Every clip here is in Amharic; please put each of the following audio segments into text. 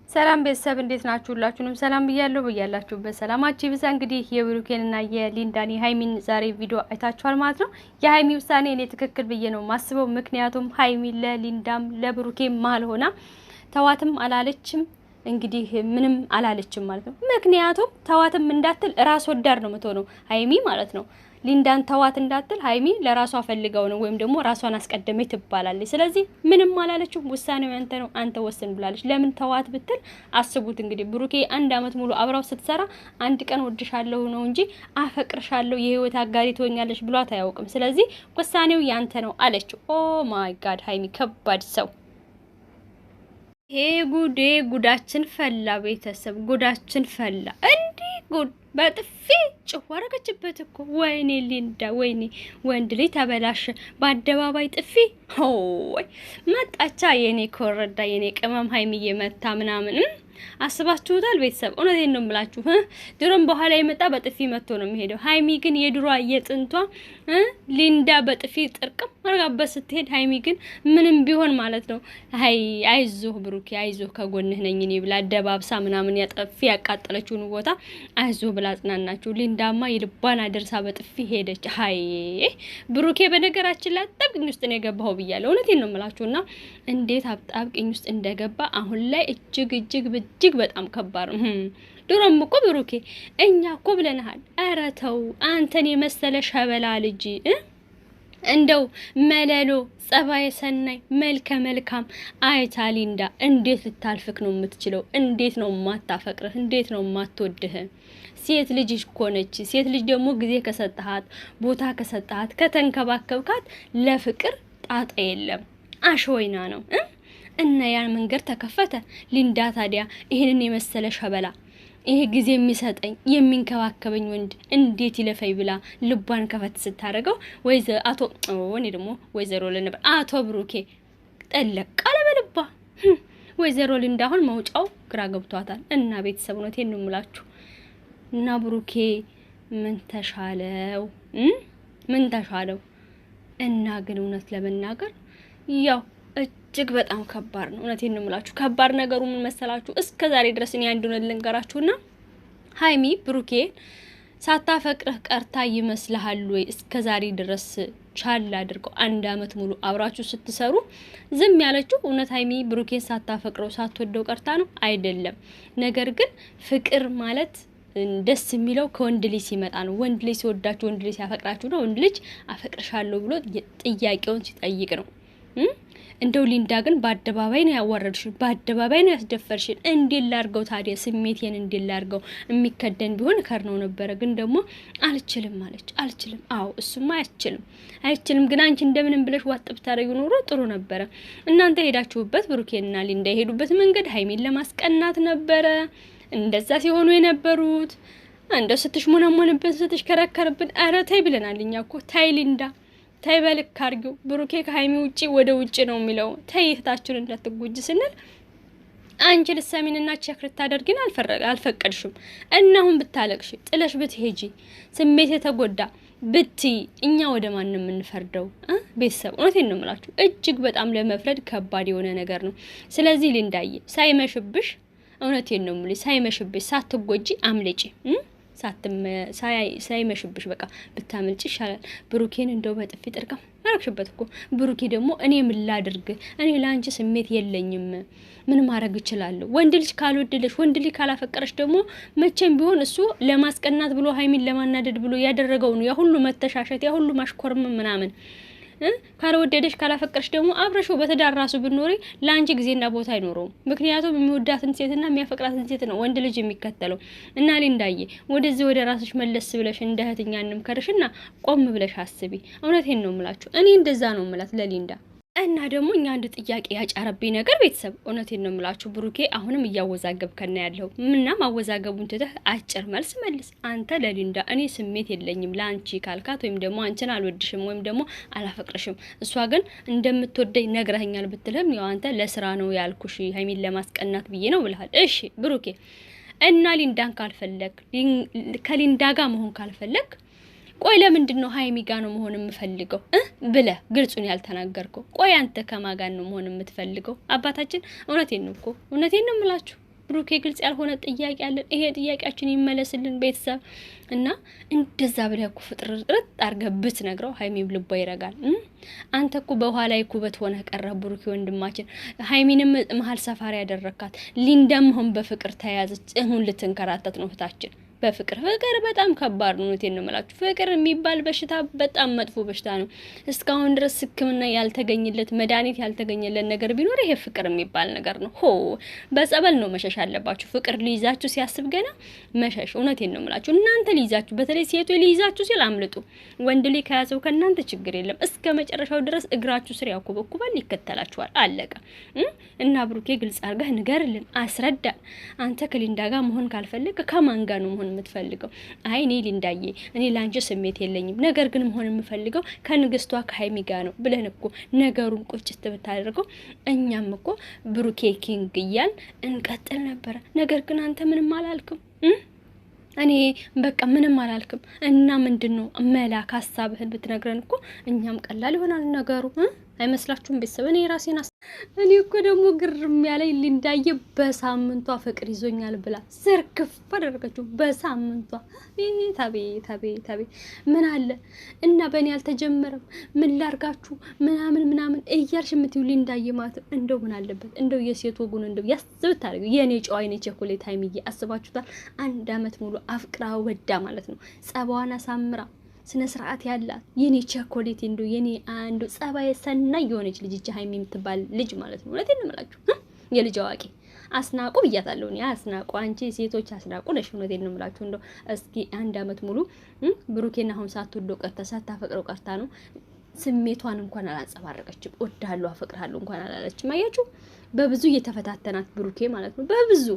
ሰላም ቤተሰብ እንዴት ናችሁ? ሁላችሁንም ሰላም ብያለሁ። በያላችሁበት ሰላማችሁ ይብዛ። እንግዲህ የብሩኬንና የሊንዳን የሃይሚን ዛሬ ቪዲዮ አይታችኋል ማለት ነው። የሃይሚ ውሳኔ እኔ ትክክል ብዬ ነው ማስበው። ምክንያቱም ሃይሚ ለሊንዳም ለብሩኬም መሀል ሆና ተዋትም አላለችም፣ እንግዲህ ምንም አላለችም ማለት ነው። ምክንያቱም ተዋትም እንዳትል ራስ ወዳድ ነው የምትሆነው ሃይሚ ማለት ነው። ሊንዳን ተዋት እንዳትል ሃይሚ ለራሷ ፈልገው ነው ወይም ደግሞ ራሷን አስቀደመች ትባላለች። ስለዚህ ምንም አላለችው። ውሳኔው ያንተ ነው፣ አንተ ወስን ብላለች። ለምን ተዋት ብትል አስቡት እንግዲህ ብሩኬ 1 አመት ሙሉ አብራው ስትሰራ አንድ ቀን ወድሻለሁ ነው እንጂ አፈቅርሻለሁ የህይወት አጋሪ ትሆኛለሽ ብሏት አያውቅም። ስለዚህ ውሳኔው ያንተ ነው አለችው። ኦ ማይ ጋድ ሃይሚ ከባድ ሰው። ጉዳችን ፈላ ቤተሰብ፣ ጉዳችን ፈላ እንዴ ጉድ በጥፊ ጭው አረገችበት እኮ። ወይኔ ሊንዳ፣ ወይኔ ወንድ ልጅ ተበላሸ በአደባባይ ጥፊ። ሆይ መጣቻ የኔ ኮረዳ፣ የኔ ቅመም ሃይሚዬ መታ ምናምን አስባችሁታል ቤተሰብ? እውነቴን ነው የምላችሁ። ድሮም በኋላ የመጣ በጥፊ መጥቶ ነው የሚሄደው። ሃይሚ ግን የድሯ የጥንቷ ሊንዳ በጥፊ ጥርቅም አርጋበት ስትሄድ፣ ሃይሚ ግን ምንም ቢሆን ማለት ነው አይዞህ ብሩኬ አይዞህ ከጎንህ ነኝ እኔ ብላ ደባብሳ ምናምን ያጠፊ ያቃጠለችውን ቦታ አይዞህ ብላ አጽናናችሁ። ሊንዳማ የልባን አደርሳ በጥፊ ሄደች። ሃይ ብሩኬ በነገራችን ላይ አጣብቂኝ ውስጥ ነው የገባው ብያለሁ። እውነቴን ነው የምላችሁና እንዴት አጣብቂኝ ውስጥ እንደገባ አሁን ላይ እጅግ በጣም ከባድ ነው። ድሮም እኮ ብሩኬ እኛ እኮ ብለናል። ኧረ ተው አንተን የመሰለ ሸበላ ልጅ እንደው መለሎ ጸባይ ሰናይ መልከ መልካም አይታ ሊንዳ እንዴት ልታልፍክ ነው የምትችለው? እንዴት ነው ማታፈቅርህ? እንዴት ነው ማትወድህ? ሴት ልጅ እኮ ነች። ሴት ልጅ ደግሞ ጊዜ ከሰጣሃት ቦታ ከሰጣሃት ከተንከባከብካት ለፍቅር ጣጣ የለም። አሽወይና ነው እና ያን መንገድ ተከፈተ። ሊንዳ ታዲያ ይሄንን የመሰለ ሸበላ ይሄ ጊዜ የሚሰጠኝ የሚንከባከበኝ ወንድ እንዴት ይለፈይ ብላ ልቧን ከፈት ስታረገው እኔ ደግሞ ወይዘሮ ለነበር አቶ ብሩኬ ጠለቅ ቃለ በልባ ወይዘሮ ሊንዳ አሁን መውጫው ግራ ገብቷታል። እና ቤተሰብ ነው ተን እንምላችሁ እና ብሩኬ ምን ተሻለው? እና ግን እውነት ለመናገር ያው እጅግ በጣም ከባድ ነው። እውነቴን ነው የምላችሁ። ከባድ ነገሩ ምን መሰላችሁ? እስከ ዛሬ ድረስ እኔ አንዱን ልንገራችሁና ሃይሚ ብሩኬ ሳታፈቅርህ ቀርታ ይመስልሃል ወይ? እስከ ዛሬ ድረስ ቻል አድርገው 1 አመት ሙሉ አብራችሁ ስትሰሩ ዝም ያለችው እውነት ሃይሚ ብሩኬን ሳታፈቅረው ሳትወደው ቀርታ ነው አይደለም። ነገር ግን ፍቅር ማለት ደስ የሚለው ከወንድ ልጅ ሲመጣ ነው። ወንድ ልጅ ሲወዳችሁ፣ ወንድ ልጅ ሲያፈቅራችሁ ነው። ወንድ ልጅ አፈቅርሻለሁ ብሎ ጥያቄውን ሲጠይቅ ነው። እንደው ሊንዳ ግን በአደባባይ ነው ያዋረድሽን፣ በአደባባይ ነው ያስደፈርሽን። እንዴት ላርገው ታዲያ? ስሜቴን እንዴት ላርገው? የሚከደን ቢሆን ከርነው ነበረ። ግን ደግሞ አልችልም አለች። አልችልም። አዎ እሱማ አይችልም። ግን አንቺ እንደምንም ብለሽ ዋጥ ብታረጊው ኖሮ ጥሩ ነበረ። እናንተ ሄዳችሁበት ብሩኬንና ሊንዳ የሄዱበት መንገድ ሃይሚን ለማስቀናት ነበረ። እንደዛ ሲሆኑ የነበሩት እንደው ስትሽሞነሞንብን ስትሽከረከርብን፣ ኧረ ተይ ብለናል እኛ እኮ። ተይ ሊንዳ ታይ በልክ አርጊው። ብሩኬ ከሃይሚ ውጪ ወደ ውጪ ነው የሚለው። ታይ እህታችን እንዳትጎጂ ስንል አንቺ ልትሰሚንና ቼክ ልታደርጊን አልፈቀድሽም። እና አሁን ብታለቅሽ ጥለሽ ብትሄጂ ስሜት የተጎዳ ብትይ እኛ ወደ ማን ነው የምንፈርደው? ቤተሰብ እውነቴን ነው የምላችሁ። እጅግ በጣም ለመፍረድ ከባድ የሆነ ነገር ነው። ስለዚህ ሊንዳዬ ሳይመሽብሽ፣ እውነቴን ነው የምልሽ ሳይመሽብሽ ሳትጎጂ አምልጪ። ሳይመሽብሽ በቃ ብታመልጭ ይሻላል። ብሩኬን እንደው በጥፊ ጥርቅም አረግሽበት እኮ። ብሩኬ ደግሞ እኔ ምን ላድርግ? እኔ ላንቺ ስሜት የለኝም፣ ምን ማድረግ እችላለሁ? ወንድ ልጅ ካልወደደሽ፣ ወንድ ልጅ ካላፈቀረሽ ደግሞ መቼም ቢሆን እሱ ለማስቀናት ብሎ ሃይሚን ለማናደድ ብሎ ያደረገው ነው። ያ ሁሉ መተሻሸት፣ ያ ሁሉ ማሽኮርም ምናምን ካልወደደሽ ካላፈቀረሽ ደግሞ አብረሽው በትዳር ራሱ ብኖሪ ላንቺ ጊዜና ቦታ አይኖረውም። ምክንያቱም የሚወዳትን ሴትና የሚያፈቅራትን ሴት ነው ወንድ ልጅ የሚከተለው። እና ሊንዳዬ ወደዚህ ወደ ራስሽ መለስ ብለሽ እንደ እህትኛንም ከርሽና ቆም ብለሽ አስቢ። እውነቴን ነው የምላችሁ። እኔ እንደዛ ነው የምላት ለሊንዳ። እና ደግሞ እኛ አንድ ጥያቄ ያጫረብኝ ነገር ቤተሰብ እውነቴን ነው የምላችሁ። ብሩኬ አሁንም እያወዛገብከና ያለው ምንና ማወዛገቡን ትተህ አጭር መልስ መልስ። አንተ ለሊንዳ እኔ ስሜት የለኝም ላንቺ ካልካት ወይም ደግሞ አንቺን አልወድሽም ወይም ደግሞ አላፈቅርሽም፣ እሷ ግን እንደምትወደኝ ነግረኸኛል ብትልም ያው አንተ ለስራ ነው ያልኩሽ ሃይሚን ለማስቀናት ብዬ ነው ብለሃል። እሺ ብሩኬ እና ሊንዳን ካልፈለክ ከሊንዳ ጋር መሆን ካልፈለክ ቆይ ለምንድን ነው ሃይሚ ጋር ነው መሆን የምፈልገው ብለ ግልጹን ያልተናገርከው? ቆይ አንተ ከማን ጋር ነው መሆን የምትፈልገው? አባታችን እውነቴን ነው እኮ እውነቴን ነው የምላችሁ። ብሩኬ ግልጽ ያልሆነ ጥያቄ አለን። ይሄ ጥያቄያችን ይመለስልን ቤተሰብ እና እንደዛ ብለህ እኮ ፍጥርጥርጥ አድርገህ ብትነግረው ሀይሚም ልቧ ይረጋል። አንተ እኮ በኋላ ኩበት ሆነ ቀረ ብሩኬ ወንድማችን። ሀይሚንም መሀል ሰፋሪ ያደረካት ሊንዳም ሆን በፍቅር ተያዘች። አሁን ልትንከራተት ነው እህታችን። በፍቅር በጣም ከባድ ነው። እውነቴን ነው የምላችሁ። ፍቅር የሚባል በሽታ በጣም መጥፎ በሽታ ነው። እስካሁን ድረስ ሕክምና ያልተገኘለት መድኃኒት ያልተገኘለት ነገር ቢኖር ይሄ ፍቅር የሚባል ነገር ነው። በጸበል ነው መሸሽ አለባችሁ። ፍቅር ሊይዛችሁ ሲያስብ ገና መሸሽ። እውነቴን ነው የምላችሁ። እናንተ ሊይዛችሁ፣ በተለይ ሴቶች ሊይዛችሁ ሲል አምልጡ። ወንድ ላይ ከያዘው ከእናንተ ችግር የለም። እስከ መጨረሻው ድረስ እግራችሁ ስር ያኮበኩባል፣ ይከተላችኋል። አለቀ። እና ብሩኬ ግልጽ አድርገህ ንገርልን፣ አስረዳን። አንተ ከሊንዳ ጋር መሆን ካልፈለግ ከማን ጋር ነው መሆን የምትፈልገው? አይ እኔ ሊንዳዬ እኔ ላንቺ ስሜት የለኝም፣ ነገር ግን መሆን የምፈልገው ከንግስቷ ከሀይሚ ጋር ነው ብለን እኮ ነገሩን ቁጭት ብታደርገው እኛም እኮ ብሩኬ ኪንግ እያል እንቀጥል ነበረ። ነገር ግን አንተ ምንም አላልክም። እኔ በቃ ምንም አላልክም። እና ምንድነው መላክ ሀሳብህን ብትነግረን እኮ እኛም ቀላል ይሆናል ነገሩ። አይመስላችሁም ቤተሰብ? እኔ እኮ ደግሞ ግርም ያለኝ ሊንዳዬ በሳምንቷ ፍቅር ይዞኛል ብላ ዘርግፍ አደረገችው። በሳምንቷ ታቤ ምን አለ እና በእኔ አልተጀመረም ምን ላርጋችሁ ምናምን እያልሽ የምትይው ሊንዳዬ ማለት እንደው ምን አለበት እንደው የሴት ወጉን እንደው ያስብት አድርገው የኔ ጨዋ የኔ ቸኮሌት ሀይሚዬ አስባችሁታል? 1 አመት ሙሉ አፍቅራ ወዳ ማለት ነው ጸባዋን አሳምራ ስነ ስርዓት ያላት የኔ ቸኮሌት እንደው የኔ አንዱ ጸባይ ሰናይ የሆነች ልጅ እቺ ሀይሚ የምትባል ልጅ ማለት ነው። እውነቴን ነው የምላችሁ የልጅ አዋቂ አስናቁ ብያታለሁ እኔ። አስናቁ አንቺ ሴቶች አስናቁ ነሽ። እውነቴን ነው የምላችሁ። እንደው እስኪ 1 አመት ሙሉ ብሩኬና አሁን ሳትወደው ቀርታ ሳታፈቅረው ቀርታ ነው ስሜቷን እንኳን አላንጸባረቀችም። እወድሃለሁ አፈቅርሃለሁ እንኳን አላለችም። አያችሁ በብዙ እየተፈታተናት ብሩኬ ማለት ነው በብዙ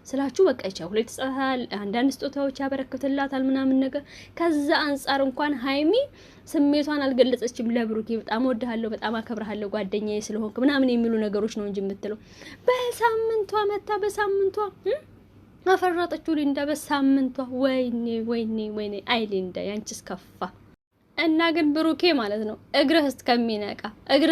ስላችሁ በቃ ሁለት ጻል አንዳንድ ስጦታዎች ያበረክትላታል ምናምን ነገር። ከዛ አንፃር እንኳን ሀይሚ ስሜቷን አልገለጸችም ለብሩኬ። በጣም ወድሃለሁ በጣም አከብርሃለሁ ጓደኛዬ ስለሆንክ ምናምን የሚሉ ነገሮች ነው እንጂ የምትለው በሳምንቷ መታ በሳምንቷ አፈራጠችው ሊንዳ በሳምንቷ። ወይኔ አይ ሊንዳ ያንቺስ ከፋ። እና ግን ብሩኬ ማለት ነው እግርህ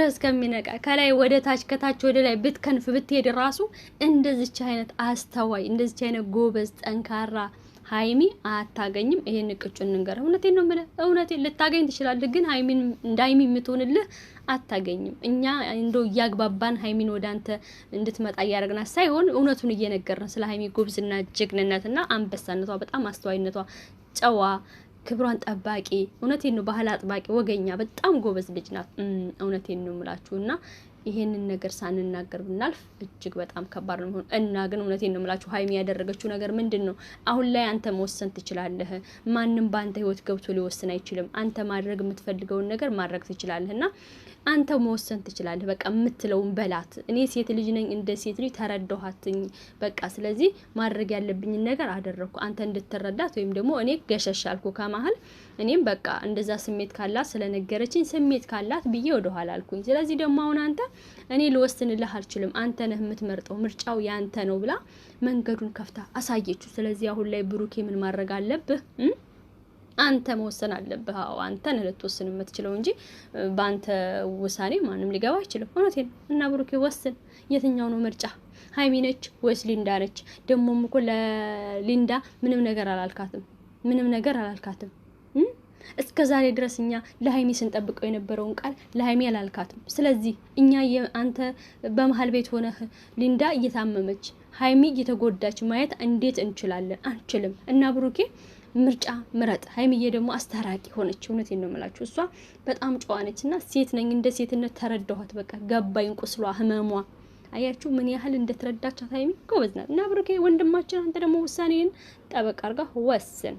እስከሚነቃ ከላይ ወደ ታች ከታች ወደ ላይ ብትከንፍ ብትሄድ ራሱ እንደዚች አይነት አስተዋይ እንደዚች አይነት ጎበዝ ጠንካራ ሀይሚ አታገኝም። ይሄን ቅጩን እንገር። እውነቴን ነው ማለት እውነቴን ልታገኝ ትችላለህ፣ ግን ሀይሚን እንደ ሀይሚ የምትሆንልህ አታገኝም። እኛ እንደው እያግባባን ሀይሚን ወደ አንተ እንድትመጣ እያደረግናት ሳይሆን እውነቱን እየነገርን ስለ ሀይሚ ጎብዝና ጀግንነትና አንበሳነቷ በጣም አስተዋይነቷ ጨዋ ክብሯን ጠባቂ እውነቴን ነው ባህል አጥባቂ ወገኛ በጣም ጎበዝ ልጅ ናት። እውነቴን ነው የምላችሁና ይሄንን ነገር ሳንናገር ብናልፍ እጅግ በጣም ከባድ ነው የሚሆነው። እና ግን እውነቴን ነው የምላችሁ ሀይሚ ያደረገችው ነገር ምንድነው? አሁን ላይ አንተ መወሰን ትችላለህ። ማንም ባንተ ህይወት ገብቶ ሊወስን አይችልም። አንተ ማድረግ የምትፈልገውን ነገር ማድረግ ትችላለህና አንተ መወሰን ትችላለህ። በቃ የምትለውን በላት። እኔ ሴት ልጅ ነኝ፣ እንደ ሴት ልጅ ተረዳኋትኝ። በቃ ስለዚህ ማድረግ ያለብኝ ነገር አደረኩ። አንተ እንድትረዳት ወይም ደግሞ እኔ ገሸሻልኩ ከመሀል እኔም በቃ እንደዛ ስሜት ካላት ስለነገረችኝ ስሜት ካላት ብዬ ወደ ኋላ አልኩኝ። ስለዚህ ደግሞ አሁን አንተ እኔ ልወስንልህ አልችልም፣ አንተ ነህ የምትመርጠው፣ ምርጫው ያንተ ነው ብላ መንገዱን ከፍታ አሳየችው። ስለዚህ አሁን ላይ ብሩኬ ምን ማድረግ አለብህ? አንተ መወሰን አለብህ። አዎ አንተ ነህ ልትወስን የምትችለው እንጂ በአንተ ውሳኔ ማንም ሊገባ አይችልም። እውነቴን እና ብሩኬ ወስን። የትኛው ነው ምርጫ? ሀይሚ ነች ወይስ ሊንዳ ነች? ደሞም እኮ ለሊንዳ ምንም ነገር አላልካትም። እስከ ዛሬ ድረስ እኛ ለሀይሚ ስንጠብቀው የነበረውን ቃል ለሀይሚ አላልካትም። ስለዚህ እኛ አንተ በመሀል ቤት ሆነህ ሊንዳ እየታመመች ሀይሚ እየተጎዳች ማየት እንዴት እንችላለን? አንችልም። እና ብሩኬ ምርጫ ምረጥ። ሀይሚዬ ደግሞ አስታራቂ ሆነች። እውነቴን ነው የምላችሁ እሷ በጣም ጨዋ ነችና ሴት ነኝ እንደ ሴትነት ተረዳኋት። በቃ ገባኝ ቁስሏ ህመሟ። አያችሁ ምን ያህል እንደተረዳቻት ሀይሚ ጎበዝ ናት። እና ብሩኬ ወንድማችን አንተ ደግሞ ውሳኔን ጠበቅ አድርጋ ወስን።